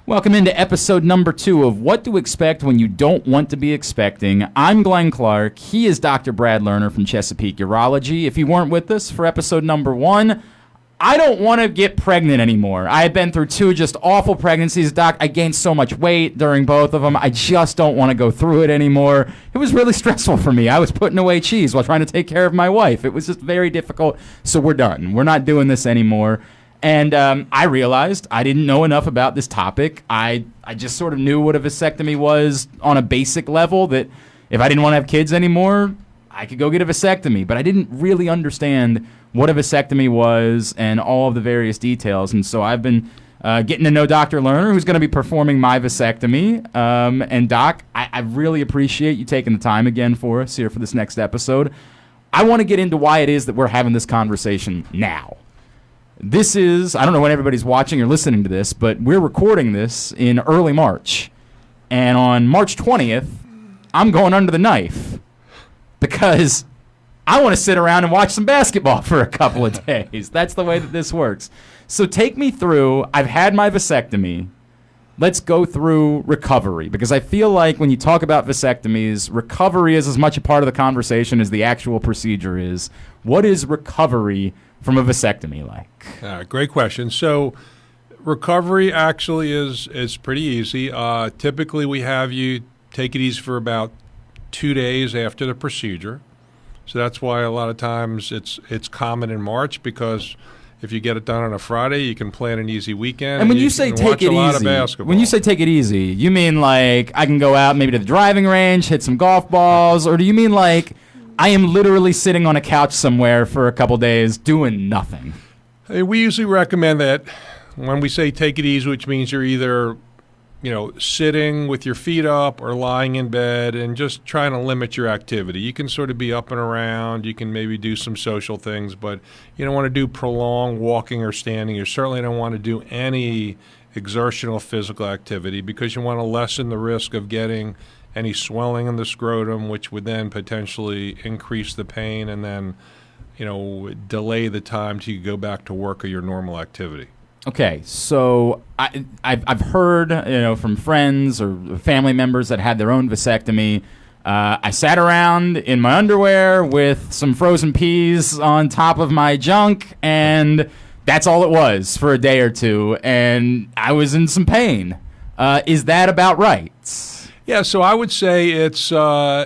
Welcome into episode number 2 of What to Expect When You Don't Want to Be Expecting. I'm Glenn Clark. He is Dr. Brad Lerner from Chesapeake Urology. If you weren't with us for episode number 1, I don't want to get pregnant anymore. I have been through 2 just awful pregnancies. Doc, I gained so much weight during both of them. I just don't want to go through it anymore. It was really stressful for me. I was putting away cheese while trying to take care of my wife. It was just very difficult. So we're done. We're not doing this anymore. And I realized I didn't know enough about this topic. I just sort of knew what a vasectomy was on a basic level, that if I didn't want to have kids anymore, I could go get a vasectomy. But I didn't really understand what a vasectomy was and all of the various details. And so I've been getting to know Dr. Lerner, who's going to be performing my vasectomy. And Doc, I really appreciate you taking the time again for us here for this next episode. I want to get into why it is that we're having this conversation now. This is, I don't know when everybody's watching or listening to this, but we're recording this in early March. And on March 20th, I'm going under the knife because I want to sit around and watch some basketball for a couple of days. That's the way that this works. So take me through, I've had my vasectomy. Let's go through recovery, because I feel like when you talk about vasectomies, recovery is as much a part of the conversation as the actual procedure is. What is recovery from a vasectomy like? Great question. So recovery actually is pretty easy. Typically we have you take it easy for about 2 days after the procedure. So that's why a lot of times it's common in March, because if you get it done on a Friday, you can plan an easy weekend. And when you say take it easy, when you say take it easy, you mean like I can go out maybe to the driving range, hit some golf balls, or do you mean like I am literally sitting on a couch somewhere for a couple days doing nothing? We usually recommend that when we say take it easy, which means you're either sitting with your feet up or lying in bed and just trying to limit your activity. You can sort of be up and around. You can maybe do some social things, but you don't want to do prolonged walking or standing. You certainly don't want to do any exertional physical activity, because you want to lessen the risk of getting any swelling in the scrotum, which would then potentially increase the pain and then, delay the time till you go back to work or your normal activity. Okay, so I've heard, from friends or family members that had their own vasectomy. I sat around in my underwear with some frozen peas on top of my junk, and that's all it was for a day or two, and I was in some pain. Is that about right? Yeah, so I would say it's so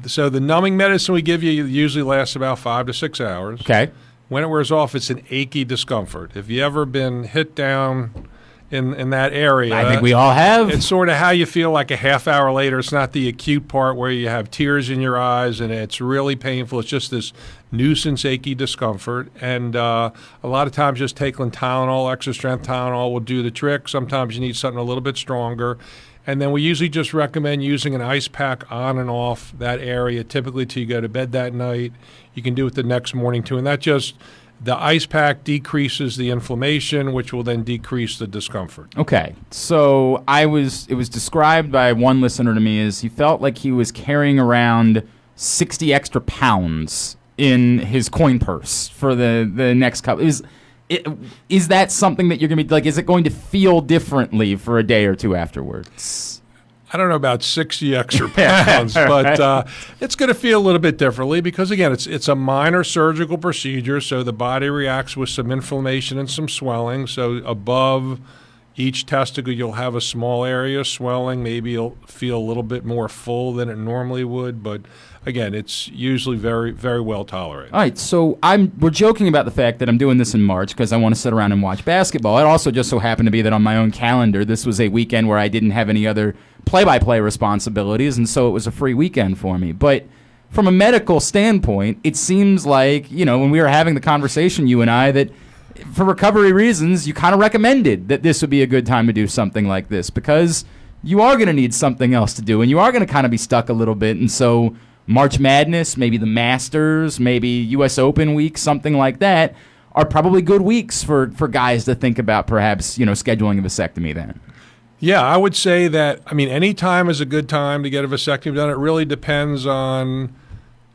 the numbing medicine we give you usually lasts about 5 to 6 hours. Okay. When it wears off, it's an achy discomfort. If you ever been hit down in that area, I think we all have. It's sort of how you feel like a half hour later. It's not the acute part where you have tears in your eyes and it's really painful. It's just this nuisance, achy discomfort. And a lot of times just taking Tylenol, extra strength Tylenol will do the trick. Sometimes you need something a little bit stronger. And then we usually just recommend using an ice pack on and off that area, typically till you go to bed that night. You can do it the next morning too. And the ice pack decreases the inflammation, which will then decrease the discomfort. Okay. So it was described by one listener to me as he felt like he was carrying around 60 extra pounds in his coin purse for the next couple. Is that something that you're going to be like, is it going to feel differently for a day or two afterwards? I don't know about 60 extra pounds, but it's going to feel a little bit differently because, again, it's a minor surgical procedure, so the body reacts with some inflammation and some swelling. So above each testicle, you'll have a small area of swelling. Maybe you'll feel a little bit more full than it normally would, but again, it's usually very, very well tolerated. All right, so we're joking about the fact that I'm doing this in March because I want to sit around and watch basketball. It also just so happened to be that on my own calendar, this was a weekend where I didn't have any other play-by-play responsibilities, and so it was a free weekend for me. But from a medical standpoint, it seems like, when we were having the conversation, you and I, that for recovery reasons, you kind of recommended that this would be a good time to do something like this because you are going to need something else to do, and you are going to kind of be stuck a little bit. And so March Madness, maybe the Masters, maybe U.S. Open week, something like that, are probably good weeks for guys to think about perhaps, scheduling a vasectomy then. Yeah, I would say that, any time is a good time to get a vasectomy done. It really depends on,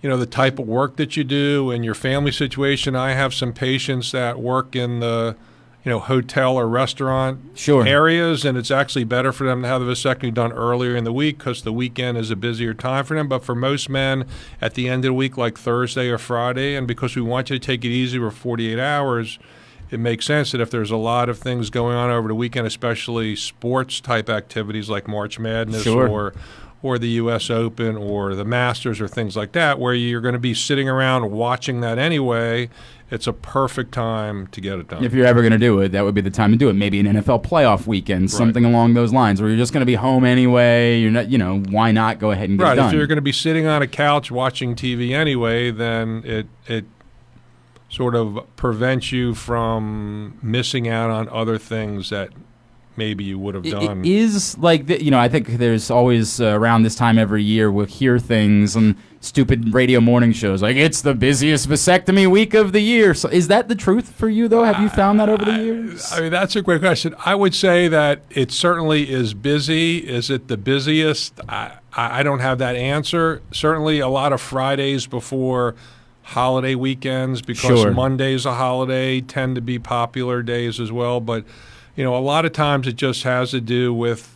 the type of work that you do and your family situation. I have some patients that work in the hotel or restaurant Sure. areas, and it's actually better for them to have the vasectomy done earlier in the week because the weekend is a busier time for them. But for most men, at the end of the week, like Thursday or Friday, and because we want you to take it easy for 48 hours, it makes sense that if there's a lot of things going on over the weekend, especially sports-type activities like March Madness Sure. or the U.S. Open or the Masters or things like that, where you're going to be sitting around watching that anyway, it's a perfect time to get it done. If you're ever going to do it, that would be the time to do it. Maybe an NFL playoff weekend, something along those lines, where you're just going to be home anyway. You're not, why not go ahead and get it done? If you're going to be sitting on a couch watching TV anyway, then it sort of prevents you from missing out on other things that maybe you would have done. It is like, I think there's always around this time every year we'll hear things on stupid radio morning shows like it's the busiest vasectomy week of the year. So is that the truth for you, though? Have you found that over the years? I mean, that's a great question. I would say that it certainly is busy. Is it the busiest? I don't have that answer. Certainly a lot of Fridays before holiday weekends, because Sure. Monday's a holiday, tend to be popular days as well. But a lot of times it just has to do with,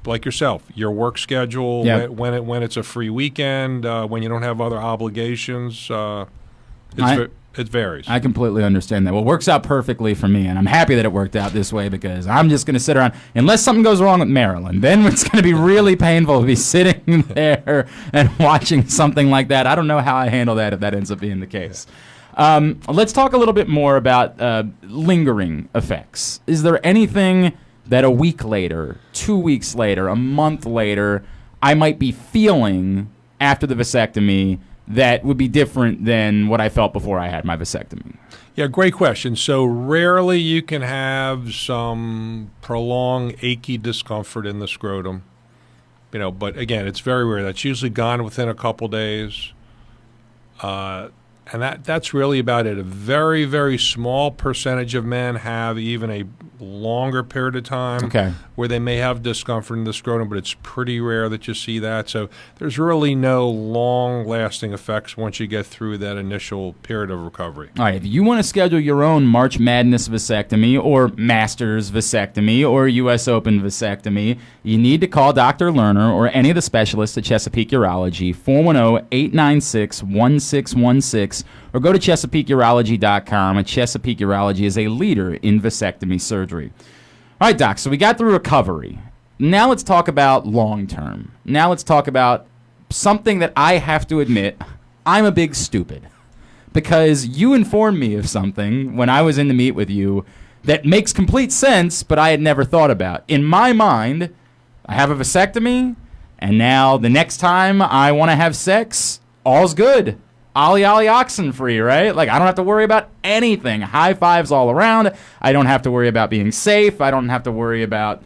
like yourself, your work schedule, Yep. when it's a free weekend, when you don't have other obligations. It varies. I completely understand that. Well, it works out perfectly for me, and I'm happy that it worked out this way because I'm just going to sit around. Unless something goes wrong with Maryland, then it's going to be really painful to be sitting there and watching something like that. I don't know how I handle that if that ends up being the case. Let's talk a little bit more about lingering effects. Is there anything that a week later, 2 weeks later, a month later, I might be feeling after the vasectomy that would be different than what I felt before I had my vasectomy? Yeah, great question. So rarely you can have some prolonged achy discomfort in the scrotum, but again, it's very rare. That's usually gone within a couple days. And that's really about it. A very, very small percentage of men have even a longer period of time where they may have discomfort in the scrotum, but it's pretty rare that you see that. So there's really no long-lasting effects once you get through that initial period of recovery. All right, if you want to schedule your own March Madness vasectomy or Masters vasectomy or U.S. Open vasectomy, you need to call Dr. Lerner or any of the specialists at Chesapeake Urology, 410-896-1616, or go to ChesapeakeUrology.com. Chesapeake Urology is a leader in vasectomy surgery. All right, Doc, so we got through recovery. Now let's talk about long-term. Now let's talk about something that I have to admit, I'm a big stupid. Because you informed me of something when I was in the meet with you that makes complete sense, but I had never thought about. In my mind, I have a vasectomy, and now the next time I want to have sex, all's good. Ollie Ollie oxen free, right? Like, I don't have to worry about anything. High fives all around. I don't have to worry about being safe. I don't have to worry about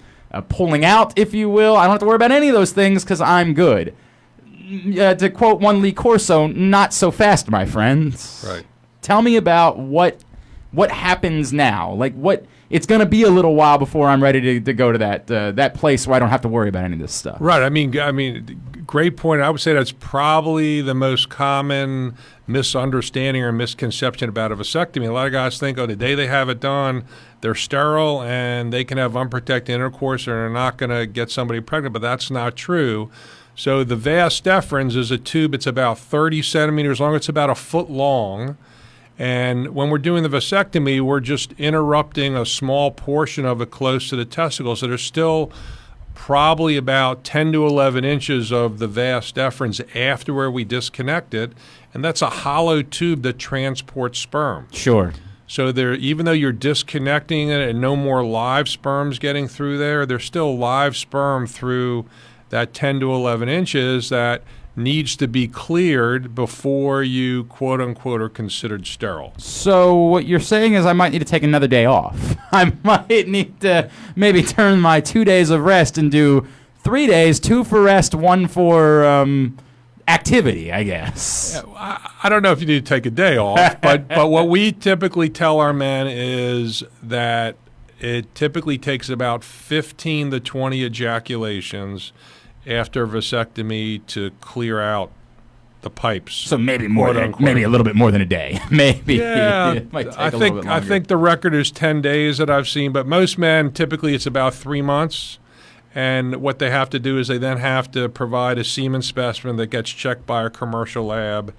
pulling out, if you will. I don't have to worry about any of those things because I'm good. To quote one Lee Corso, not so fast, my friends. Right. Tell me about what happens now. Like, it's going to be a little while before I'm ready to go to that place where I don't have to worry about any of this stuff. Right. I mean, great point. I would say that's probably the most common misunderstanding or misconception about a vasectomy. A lot of guys think, the day they have it done, they're sterile and they can have unprotected intercourse and they're not going to get somebody pregnant, but that's not true. So the vas deferens is a tube. It's about 30 centimeters long. It's about a foot long. And when we're doing the vasectomy, we're just interrupting a small portion of it close to the testicles. So there's still probably about 10 to 11 inches of the vas deferens after where we disconnect it. And that's a hollow tube that transports sperm. Sure. So even though you're disconnecting it and no more live sperm's getting through there, there's still live sperm through that 10 to 11 inches that needs to be cleared before you, quote unquote, are considered sterile. So what you're saying is I might need to take another day off. I might need to maybe turn my 2 days of rest and do 3 days, 2 for rest, 1 for activity, I guess. Yeah, I don't know if you need to take a day off, but what we typically tell our men is that it typically takes about 15 to 20 ejaculations after vasectomy to clear out the pipes. So maybe more, quote unquote. maybe a little bit more than a day. Maybe. Yeah, It might take I a little think bit I longer. think the record is 10 days that I've seen, but most men typically it's about 3 months. And what they have to do is they then have to provide a semen specimen that gets checked by a commercial lab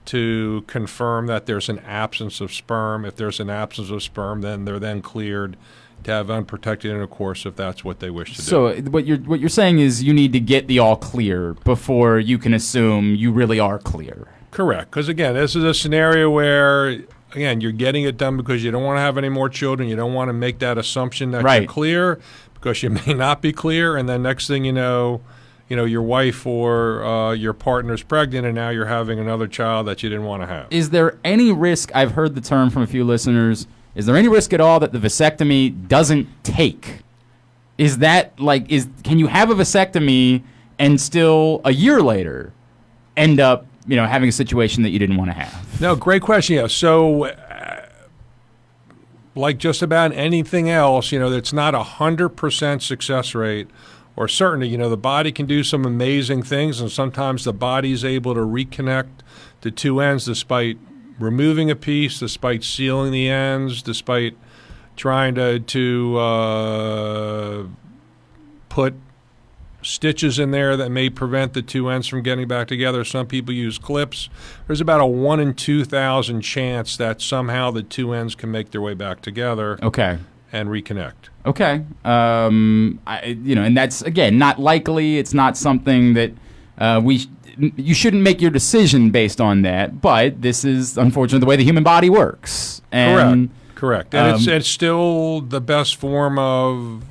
to confirm that there's an absence of sperm. If there's an absence of sperm, then they're then cleared to have unprotected intercourse if that's what they wish to do. So what you're saying is you need to get the all clear before you can assume you really are clear. Correct. Because, again, this is a scenario where, again, you're getting it done because you don't want to have any more children. You don't want to make that assumption that Right. you're clear because you may not be clear. And then next thing you know, your wife or your partner's pregnant, and now you're having another child that you didn't want to have. Is there any risk, I've heard the term from a few listeners, is there any risk at all that the vasectomy doesn't take? Is that can you have a vasectomy and still a year later end up, having a situation that you didn't want to have? No, great question. Yeah. So, like just about anything else, it's not 100% success rate or certainty. The body can do some amazing things, and sometimes the body's able to reconnect the two ends despite removing a piece, despite sealing the ends, despite trying to put stitches in there that may prevent the two ends from getting back together. Some people use clips. There's about a 1 in 2,000 chance that somehow the two ends can make their way back together. Okay. And reconnect. Okay. And that's, again, not likely. It's not something that you shouldn't make your decision based on that, but this is, unfortunately, the way the human body works. And, Correct. And it's still the best form of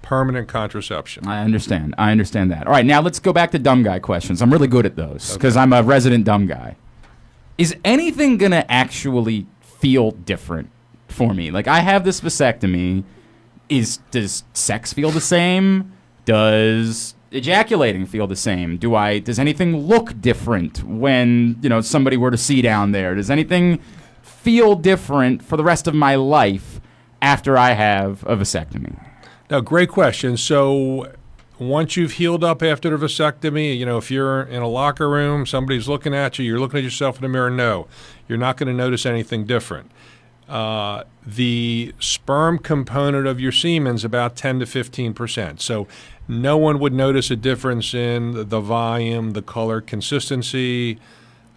permanent contraception. I understand that. All right, now let's go back to dumb guy questions. I'm really good at those because I'm a resident dumb guy. Is anything going to actually feel different for me? Like, I have this vasectomy. Does sex feel the same? Does ejaculating feel the same? Does anything look different when, somebody were to see down there? Does anything feel different for the rest of my life after I have a vasectomy? Now, great question. So once you've healed up after the vasectomy, if you're in a locker room, somebody's looking at you, you're looking at yourself in the mirror, no, you're not going to notice anything different. The sperm component of your semen is about 10 to 15%. So no one would notice a difference in the volume, the color, consistency,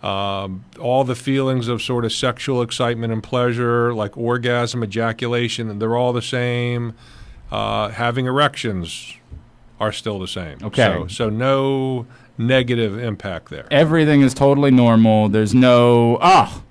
all the feelings of sort of sexual excitement and pleasure, like orgasm, ejaculation, and they're all the same. Having erections are still the same. Okay. So no negative impact there. Everything is totally normal. There's no,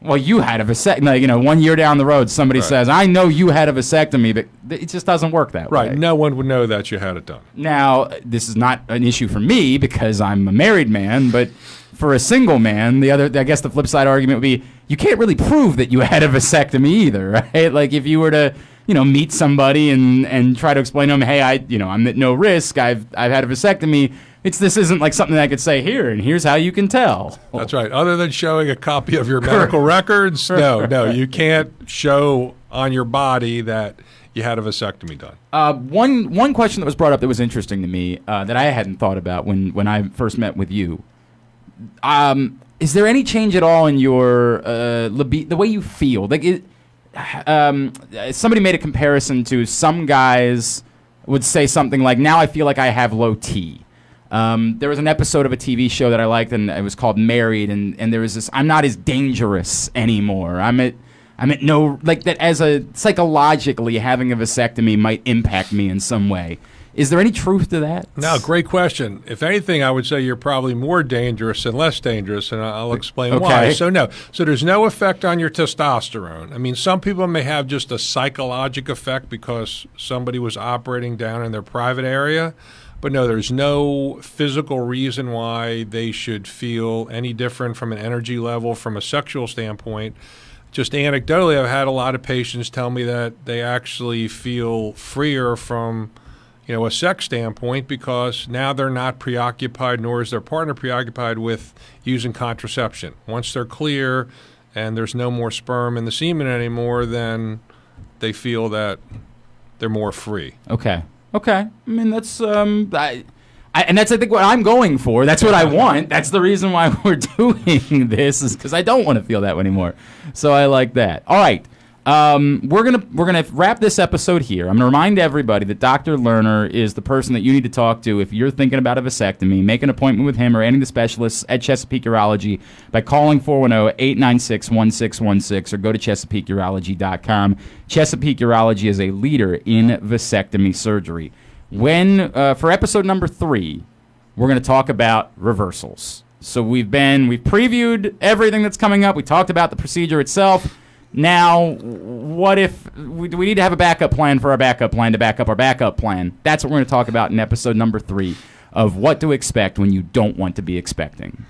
you had a vasectomy. 1 year down the road, somebody says, I know you had a vasectomy, but it just doesn't work that way. Right. No one would know that you had it done. Now, this is not an issue for me because I'm a married man, but for a single man, I guess the flip side argument would be you can't really prove that you had a vasectomy either, right? Like if you were to meet somebody and try to explain to them, hey, I'm at no risk. I've had a vasectomy. This isn't like something that I could say here, and here's how you can tell. That's right. Other than showing a copy of your medical records, no, you can't show on your body that you had a vasectomy done. One question that was brought up that was interesting to me that I hadn't thought about when I first met with you. Is there any change at all in your the way you feel? Like somebody made a comparison to some guys would say something like, now I feel like I have low T. There was an episode of a TV show that I liked, and it was called Married, and there was this, I'm not as dangerous anymore. I'm at no, like that as psychologically having a vasectomy might impact me in some way. Is there any truth to that? No, great question. If anything, I would say you're probably more dangerous than less dangerous, and I'll explain why. So there's no effect on your testosterone. I mean, some people may have just a psychological effect because somebody was operating down in their private area, but no, there's no physical reason why they should feel any different from an energy level, from a sexual standpoint. Just anecdotally, I've had a lot of patients tell me that they actually feel freer from a sex standpoint because now they're not preoccupied, nor is their partner preoccupied with using contraception. Once they're clear and there's no more sperm in the semen anymore, then they feel that they're more free. Okay. I mean, that's And that's, I think, what I'm going for. That's what I want. That's the reason why we're doing this, is because I don't want to feel that way anymore. So I like that. All right. We're gonna wrap this episode here. I'm gonna remind everybody that Dr. Lerner is the person that you need to talk to if you're thinking about a vasectomy. Make an appointment with him or any of the specialists at Chesapeake Urology by calling 410-896-1616 or go to ChesapeakeUrology.com. Chesapeake Urology is a leader in vasectomy surgery. For episode number 3, we're going to talk about reversals. So we've previewed everything that's coming up. We talked about the procedure itself. Now, what if we need to have a backup plan for our backup plan to back up our backup plan? That's what we're going to talk about in episode number 3 of what to expect when you don't want to be expecting.